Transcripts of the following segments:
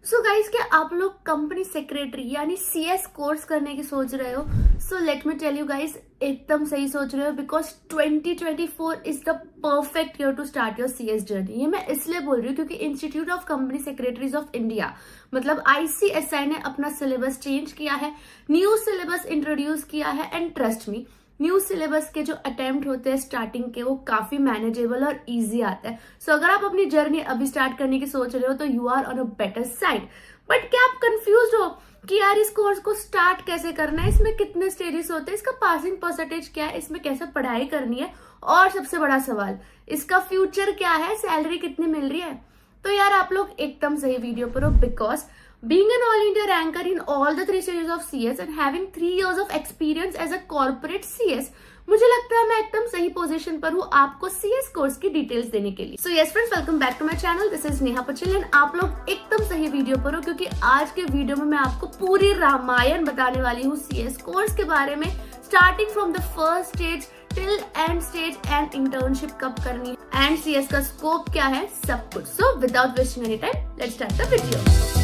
So guys, क्या आप लोग कंपनी सेक्रेटरी यानी सीएस कोर्स करने की सोच रहे हो? So let me tell you guys, एकदम सही सोच रहे हो because 2024 is the perfect year to start your CS journey. ये मैं इसलिए बोल रही हूँ क्योंकि Institute of Company Secretaries of India मतलब आईसीएसआई ने अपना सिलेबस चेंज किया है, न्यू सिलेबस इंट्रोड्यूस किया है and trust me, new syllabus के जो अटेम्प्ट होते हैं स्टार्टिंग के वो काफी मैनेजेबल और इजी आता है। सो अगर आप अपनी जर्नी अभी स्टार्ट करने की सोच रहे हो तो you are on a better side. But क्या आप कंफ्यूज हो कि यार इस कोर्स को स्टार्ट कैसे करना है, इसमें कितने स्टेजेस होते हैं, इसका पासिंग परसेंटेज क्या है, इसमें कैसे पढ़ाई करनी है, और सबसे बड़ा सवाल इसका फ्यूचर क्या है, सैलरी कितनी मिल रही है? तो यार आप लोग एकदम सही वीडियो पर हो because being an all India ranker in all the three stages of CS and having 3 years of experience as a corporate CS, मुझे लगता है मैं एकदम सही पोजीशन पर हूँ आपको CS कोर्स की डिटेल्स देने के लिए। So yes friends, welcome back to my channel. This is Neha Patel and आप लोग एकदम सही वीडियो पर हो क्योंकि आज के वीडियो में मैं आपको पूरी रामायण बताने वाली हूँ CS कोर्स के बारे में, starting from the first stage till and stage and internship कब करनी है एंड CS का स्कोप क्या है, सब कुछ। So without wasting any time let's start the video.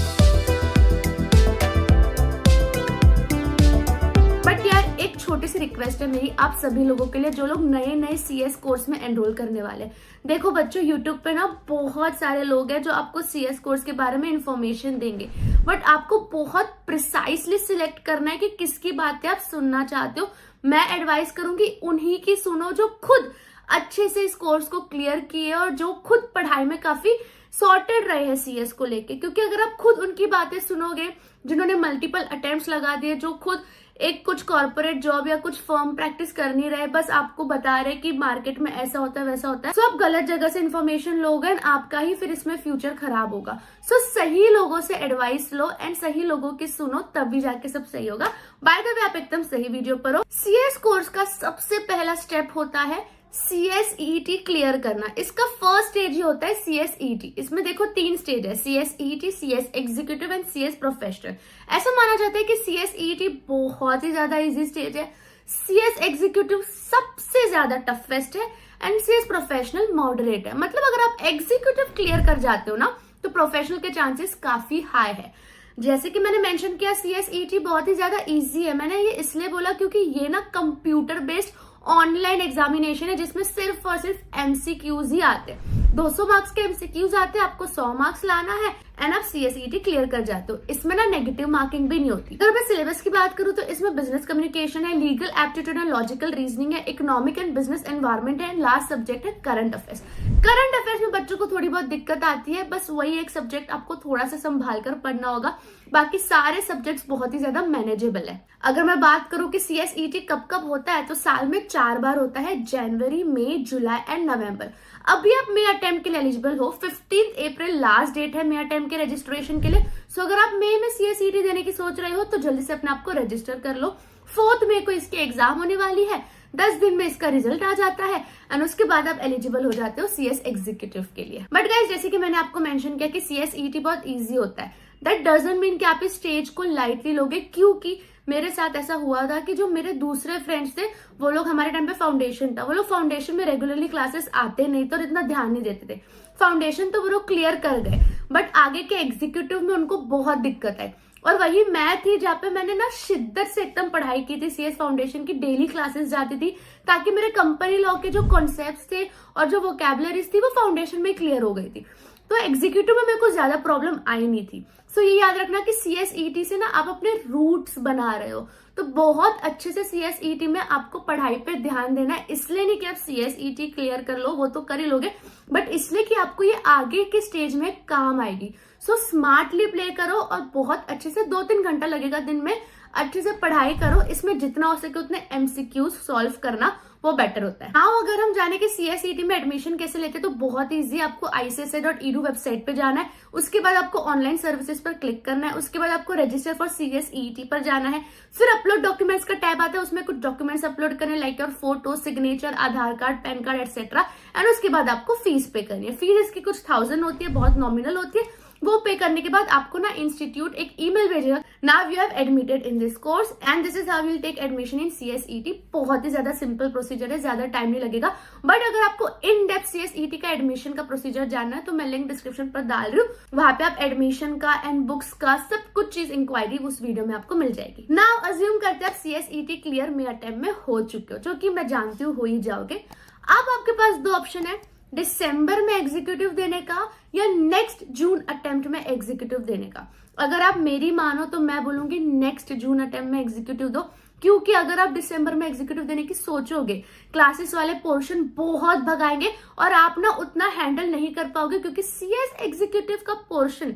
But यार एक छोटी सी रिक्वेस्ट है मेरी आप सभी लोगों के लिए जो लोग नए नए सीएस कोर्स में एनरोल करने वाले। देखो बच्चों, यूट्यूब पे ना बहुत सारे लोग हैं जो आपको सीएस कोर्स के बारे में इंफॉर्मेशन देंगे, बट आपको बहुत प्रिसाइसली सिलेक्ट करना है कि किसकी बातें आप सुनना चाहते हो। मैं एडवाइस करूंगी उन्हीं की सुनो जो खुद अच्छे से इस कोर्स को क्लियर किए और जो खुद पढ़ाई में काफी सॉर्टेड रहे हैं सीएस को लेके। क्योंकि अगर आप खुद उनकी बातें सुनोगे जिन्होंने मल्टीपल अटेम्प्ट्स लगा दिए, जो खुद एक कुछ कॉर्पोरेट जॉब या कुछ फर्म प्रैक्टिस कर नहीं रहे, बस आपको बता रहे कि मार्केट में ऐसा होता है वैसा होता है, तो आप गलत जगह से इन्फॉर्मेशन लोगे एंड आपका ही फिर इसमें फ्यूचर खराब होगा। सो सही लोगों से एडवाइस लो एंड सही लोगों की सुनो, तभी जाके सब सही होगा। बाय द वे आप एकदम सही वीडियो पर हो। सीएस कोर्स का सबसे पहला स्टेप होता है CSET क्लियर करना। इसका फर्स्ट स्टेज ही होता है CSET। इसमें देखो 3 स्टेज है, CSET, CS executive and CS professional. ऐसा माना जाता है कि CSET बहुत ही ज्यादा इजी स्टेज है, CS एग्जीक्यूटिव सबसे ज्यादा टफेस्ट है एंड CS प्रोफेशनल मॉडरेट है। मतलब अगर आप एग्जीक्यूटिव क्लियर कर जाते हो ना तो प्रोफेशनल के चांसेस काफी हाई है। जैसे कि मैंने मेंशन किया CSET बहुत ही ज्यादा इजी है। मैंने ये इसलिए बोला क्योंकि ये ना कंप्यूटर बेस्ड ऑनलाइन एग्जामिनेशन है जिसमें सिर्फ और सिर्फ एमसीक्यूज ही आते हैं। 200 मार्क्स के एमसीक्यूज आते हैं, आपको 100 मार्क्स लाना है एंड आप CSET क्लियर कर जाते हो। इसमें ना नेगेटिव मार्किंग भी नहीं होती। अगर मैं सिलेबस की बात करूं तो इसमें बिजनेस कम्युनिकेशन है, लीगल एप्टीट्यूड है, लॉजिकल रीजनिंग है, इकोनॉमिक एंड बिजनेस एनवायरमेंट है एंड लास्ट सब्जेक्ट है करंट अफेयर्स। करंट अफेयर्स में बच्चों को थोड़ी बहुत दिक्कत आती है, बस वही एक सब्जेक्ट आपको थोड़ा सा संभाल कर पढ़ना होगा, बाकी सारे सब्जेक्ट्स बहुत ही ज्यादा मैनेजेबल है। अगर मैं बात करूं कि CSET कब कब होता है तो साल में 4 बार होता है, जनवरी, मई, जुलाई एंड नवंबर। अभी आप मई अटेम्प्ट के लिए एलिजिबल हो, 15 अप्रैल लास्ट डेट है मई अटेम्प्ट के रजिस्ट्रेशन के लिए। सो अगर आप मई में CSET देने की सोच रहे हो तो जल्दी से अपने आप को रजिस्टर कर लो। 4 मई को इसकी एग्जाम होने वाली है, 10 दिन में इसका रिजल्ट आ जाता है एंड उसके बाद आप एलिजिबल हो जाते हो CS एग्जीक्यूटिव के लिए। बट गाइस, जैसे कि मैंने आपको मेंशन किया कि CSET बहुत इजी होता है, दैट डजंट मीन कि आप इस स्टेज को लाइटली लोगे। क्योंकि मेरे साथ ऐसा हुआ था कि जो मेरे दूसरे फ्रेंड्स थे वो लोग, हमारे टाइम पे फाउंडेशन था, वो लोग फाउंडेशन में रेगुलरली क्लासेस आते नहीं थे और इतना ध्यान नहीं देते थे। फाउंडेशन तो वो लोग क्लियर कर गए बट आगे के एग्जीक्यूटिव में उनको बहुत दिक्कत आई। और वही मैं थी जहाँ पे मैंने ना शिद्दत से एकदम पढ़ाई की थी, CS फाउंडेशन की डेली क्लासेस जाती थी ताकि मेरे कंपनी लॉ के जो कॉन्सेप्ट्स थे और जो वोकैबुलरीज थी वो फाउंडेशन में क्लियर हो गई थी। तो एग्जीक्यूटिव में मेरे को ज्यादा प्रॉब्लम आई नहीं थी। सो ये याद रखना कि CSET से ना आप अपने रूट्स बना रहे हो, तो बहुत अच्छे से CSET में आपको पढ़ाई पे ध्यान देना है। इसलिए नहीं कि आप CSET क्लियर कर लो, वो तो कर ही लोगे, बट इसलिए कि आपको ये आगे के स्टेज में काम आएगी। सो स्मार्टली प्ले करो और बहुत अच्छे से 2-3 घंटा लगेगा दिन में, अच्छे से पढ़ाई करो। इसमें जितना हो सके उतने MCQs सॉल्व करना वो बेटर होता है। हाँ, अगर हम जाने के CSET में एडमिशन कैसे लेते तो बहुत इजी। आपको ICSI.edu वेबसाइट पे जाना है, उसके बाद आपको ऑनलाइन सर्विसेज पर क्लिक करना है, उसके बाद आपको रजिस्टर फॉर CSET पर जाना है, फिर अपलोड डॉक्यूमेंट्स का टैब आता है, उसमें कुछ डॉक्यूमेंट्स अपलोड करने like your photo, signature, Aadhaar card, pan card etcetera and उसके बाद आपको फीस पे करनी है। फीस इसकी कुछ 1000 होती है, बहुत नॉमिनल होती है, वो पे करने के बाद आपको ना इंस्टीट्यूट एक ईमेल भेजेगा, now you have admitted in this course and this is how you will take admission in CSET। बहुत ही ज्यादा सिंपल प्रोसीजर है, ज्यादा टाइम नहीं लगेगा। बट अगर आपको इन डेप्थ CSET का एडमिशन का प्रोसीजर जानना है तो मैं लिंक डिस्क्रिप्शन पर डाल रही हूँ, वहां पे आप एडमिशन का एंड बुक्स का सब कुछ चीज इंक्वायरी उस वीडियो में आपको मिल जाएगी। नाउ अज्यूम करते हैं आप CSET क्लियर मे अटेम्प्ट में हो चुके हो, जो कि मैं जानती हूँ हो ही जाओगे। अब आपके पास दो ऑप्शन है, दिसंबर में एग्जीक्यूटिव देने का या नेक्स्ट जून अटेम्प्ट में एग्जीक्यूटिव देने का। अगर आप मेरी मानो तो मैं बोलूंगी नेक्स्ट जून अटेम्प्ट में एग्जीक्यूटिव दो, क्योंकि अगर आप दिसंबर में एग्जीक्यूटिव देने की सोचोगे क्लासेस वाले पोर्शन बहुत भगाएंगे और आप ना उतना हैंडल नहीं कर पाओगे, क्योंकि CS एग्जीक्यूटिव का पोर्शन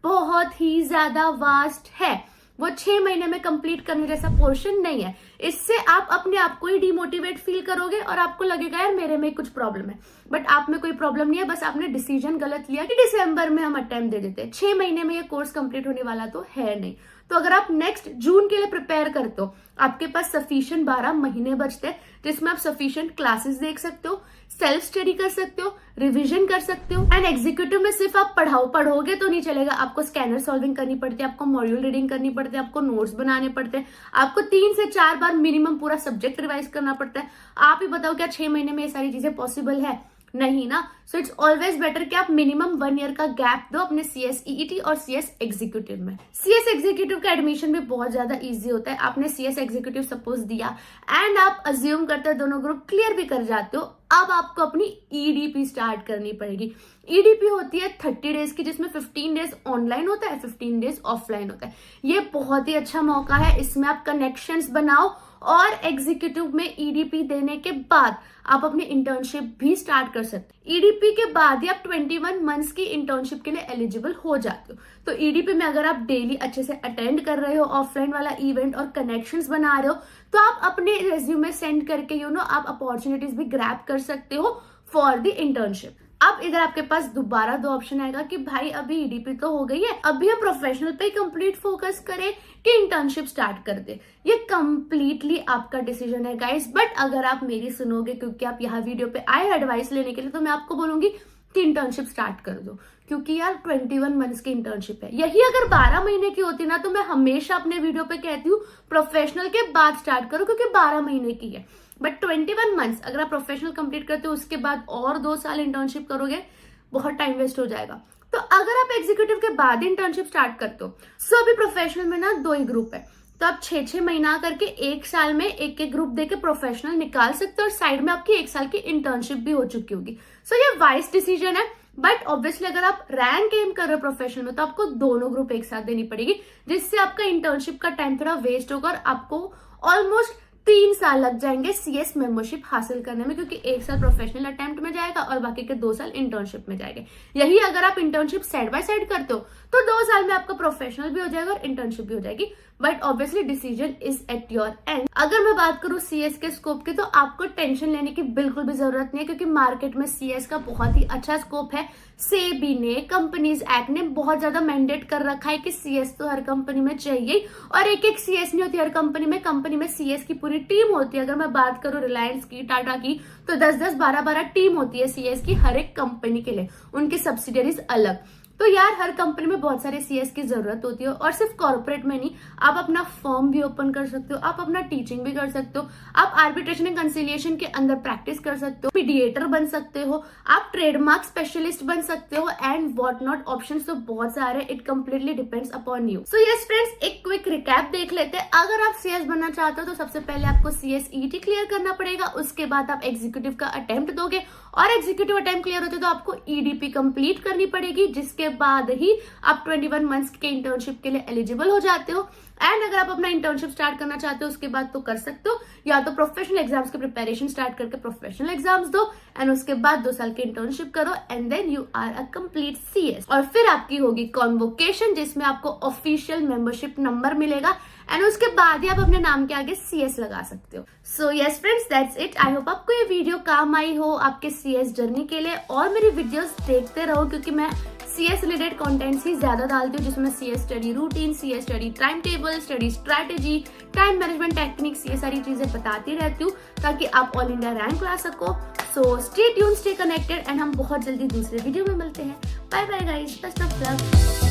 बहुत ही ज्यादा वास्ट है। वो 6 महीने में कंप्लीट करने जैसा पोर्शन नहीं है। इससे आप अपने आप को ही डिमोटिवेट फील करोगे और आपको लगेगा यार मेरे में कुछ प्रॉब्लम है, बट आप में कोई प्रॉब्लम नहीं है, बस आपने डिसीजन गलत लिया कि दिसंबर में हम अटेम्प्ट दे देते हैं। 6 महीने में ये कोर्स कंप्लीट होने वाला तो है नहीं। तो अगर आप नेक्स्ट जून के लिए प्रिपेयर करते हो, आपके पास सफिशिएंट 12 महीने बचते हैं, जिसमें आप सफिशिएंट क्लासेस देख सकते हो, सेल्फ स्टडी कर सकते हो, रिवीजन कर सकते हो। एंड एग्जीक्यूटिव में सिर्फ आप पढ़ोगे तो नहीं चलेगा, आपको स्कैनर सॉल्विंग करनी पड़ती है, आपको मॉड्यूल रीडिंग करनी पड़ती है, आपको नोट्स बनाने पड़ते हैं, आपको 3 से 4 बार मिनिमम पूरा सब्जेक्ट रिवाइज करना पड़ता है। आप ही बताओ क्या 6 महीने में ये सारी चीजें पॉसिबल है? नहीं ना। सो इट्स ऑलवेज बेटर कि आप मिनिमम 1 ईयर का गैप दो अपने CSET और CS एग्जीक्यूटिव में। CS एग्जीक्यूटिव का एडमिशन भी बहुत ज्यादा इजी होता है। आपने CS एग्जीक्यूटिव सपोज दिया एंड आप अज्यूम करते हो दोनों ग्रुप क्लियर भी कर जाते हो, अब आपको अपनी EDP स्टार्ट करनी पड़ेगी। EDP होती है 30 डेज की, जिसमें 15 डेज ऑनलाइन होता है, 15 डेज ऑफलाइन होता है। ये बहुत ही अच्छा मौका है, इसमें आप कनेक्शंस बनाओ और एग्जीक्यूटिव में EDP देने के बाद आप अपनी इंटर्नशिप भी स्टार्ट कर सकते हैं। EDP के बाद ही आप 21 मंथ्स की इंटर्नशिप के लिए एलिजिबल हो जाते हो। तो EDP में अगर आप डेली अच्छे से अटेंड कर रहे हो ऑफलाइन वाला इवेंट और कनेक्शंस बना रहे हो, तो आप अपने रेज्यूमे सेंड करके आप अपॉर्चुनिटीज भी ग्रैब कर सकते हो फॉर द इंटर्नशिप। अब इधर आपके पास दोबारा 2 ऑप्शन आएगा कि भाई अभी EDP तो हो गई है, अभी हम प्रोफेशनल पे कंप्लीट फोकस करें कि इंटर्नशिप स्टार्ट कर दे। ये कंप्लीटली आपका डिसीजन है गाइस। बट अगर आप मेरी सुनोगे, क्योंकि आप यहाँ वीडियो पे आए एडवाइस लेने के लिए, तो मैं आपको बोलूंगी कि इंटर्नशिप स्टार्ट कर दो, क्योंकि यार 21 मंथ्स की इंटर्नशिप है। यही अगर 12 महीने की होती ना, तो मैं हमेशा अपने वीडियो पे कहती हूँ प्रोफेशनल के बाद स्टार्ट करो, क्योंकि 12 महीने की है। बट 21 मंथ्स अगर आप प्रोफेशनल कंप्लीट करते हो, उसके बाद और 2 साल इंटर्नशिप करोगे, बहुत टाइम वेस्ट हो जाएगा। तो अगर आप एग्जीक्यूटिव के बाद इंटर्नशिप स्टार्ट करते हो, सो अभी प्रोफेशनल में ना 2 ही ग्रुप है, तो आप 6-6 महीना करके 1 साल में एक ग्रुप देके प्रोफेशनल निकाल सकते हो और साइड में आपकी 1 साल की इंटर्नशिप भी हो चुकी होगी। सो ये वाइज डिसीजन है। बट ऑब्वियसली अगर आप रैंक एम कर रहे हो प्रोफेशनल में, तो आपको दोनों ग्रुप एक साथ देनी पड़ेगी, जिससे आपका इंटर्नशिप का टाइम थोड़ा वेस्ट होगा और आपको ऑलमोस्ट 3 साल लग जाएंगे CS मेंबरशिप हासिल करने में, क्योंकि 1 साल प्रोफेशनल अटेम्प्ट में जाएगा और बाकी के 2 साल इंटर्नशिप में जाएंगे। यही अगर आप इंटर्नशिप साइड बाय साइड करते हो, तो 2 साल में आपका प्रोफेशनल भी हो जाएगा और इंटर्नशिप भी हो जाएगी। But obviously decision is at your and. अगर मैं बात करूं CS के स्कोप की, तो आपको टेंशन लेने की बिल्कुल भी जरूरत नहीं है, क्योंकि मार्केट में CS का बहुत ही अच्छा स्कोप है। सेबी ने, कंपनीज एक्ट ने बहुत ज्यादा मैंडेट कर रखा है कि CS तो हर कंपनी में चाहिए, और एक CS नहीं होती हर कंपनी में। कंपनी में CS की पूरी टीम होती है। अगर मैं बात करूं रिलायंस की, टाटा की, तो 10-10, 12-12 टीम होती है CS की हर एक कंपनी के लिए, उनकी सब्सिडियरीज अलग। तो यार हर कंपनी में बहुत सारे CS की जरूरत होती है, और सिर्फ कॉर्पोरेट में नहीं, आप अपना फर्म भी ओपन कर सकते हो, आप अपना टीचिंग भी कर सकते हो, आप आर्बिट्रेशन एंड कंसिलिएशन के अंदर प्रैक्टिस कर सकते हो, मीडिएटर बन सकते हो, आप ट्रेडमार्क स्पेशलिस्ट बन सकते हो, एंड व्हाट नॉट ऑप्शंस तो बहुत सारे। It completely depends upon you. So yes friends, एक क्विक रिकैप देख लेते हैं। अगर आप CS बनना चाहते हो, तो सबसे पहले आपको CSET क्लियर करना पड़ेगा, उसके बाद आप एग्जीक्यूटिव का अटेम्प्ट दोगे, और एग्जीक्यूटिव अटेम्प्ट क्लियर होते तो आपको EDP कंप्लीट करनी पड़ेगी, जिसके बाद ही आप 21 मंथ्स के इंटर्नशिप के लिए एलिजिबल हो जाते हो। एंड अगर आप अपना इंटर्नशिप स्टार्ट करना चाहते हो, उसके बाद तो कर सकते हो, या तो प्रोफेशनल एग्जाम्स की प्रिपरेशन स्टार्ट करके प्रोफेशनल एग्जाम्स दो, एंड उसके बाद 2 साल की इंटर्नशिप करो, and then you are a complete CS। और फिर आपकी होगी कॉन्वोकेशन, जिसमें आपको ऑफिशियल मेंबरशिप नंबर मिलेगा, एंड उसके बाद ही आप अपने नाम के आगे CS लगा सकते हो। सो yes friends, that's it. I hope आपको ये वीडियो काम आई हो आपके CS जर्नी के लिए, और मेरी वीडियोस देखते रहो, क्योंकि मैं CS रिलेटेड कंटेंट्स ही ज्यादा डालती हूँ, जिसमें CS study routine, CS study time table, study strategy, time management techniques, ये सारी चीजें बताती रहती हूँ, ताकि आप ऑल इंडिया रैंक ला सको। So stay tune, stay connected and हम बहुत जल्दी दूसरे वीडियो में मिलते हैं। Bye bye guys, best of luck.